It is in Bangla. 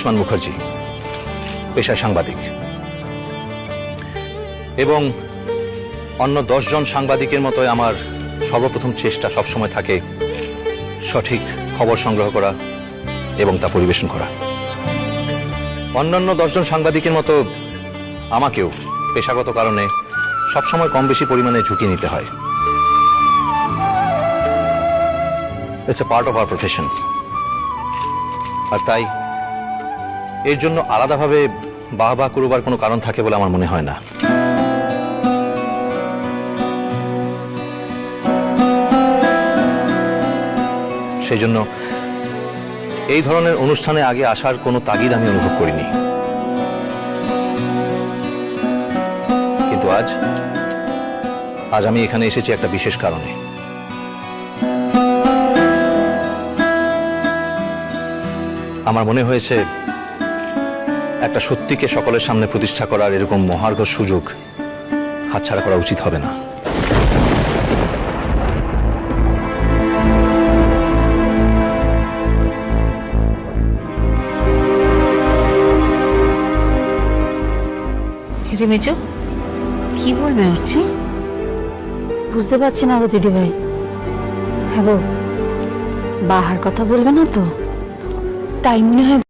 আয়ুষ্মান মুখার্জি, পেশায় সাংবাদিক, এবং অন্য 10 জন সাংবাদিকের মতোই আমার সর্বপ্রথম চেষ্টা সবসময় থাকে সঠিক খবর সংগ্রহ করা এবং তা পরিবেশন করা। অন্যান্য 10 জন সাংবাদিকের মতো আমাকেও পেশাগত কারণে সবসময় কম বেশি পরিমাণে ঝুঁকি নিতে হয়। It's a part of our profession. আর তাই এর জন্য আলাদাভাবে বাহবা করবার কোনো কারণ থাকে বলে আমার মনে হয় না। সেই জন্য এই ধরনের অনুষ্ঠানে আগে আসার কোনো তাগিদ আমি অনুভব করিনি, কিন্তু আজ আমি এখানে এসেছি একটা বিশেষ কারণে। আমার মনে হয়েছে একটা সত্যিকে সকলের সামনে প্রতিষ্ঠা করার এরকম মহার্ঘ সুযোগ হাতছাড়া করা উচিত হবে না। মেজো, কি বলবে উঠছি বুঝতে পারছি না গো দিদিভাই। হ্যাঁ গো, বাহার কথা বলবে না তো? তাই মনে হয়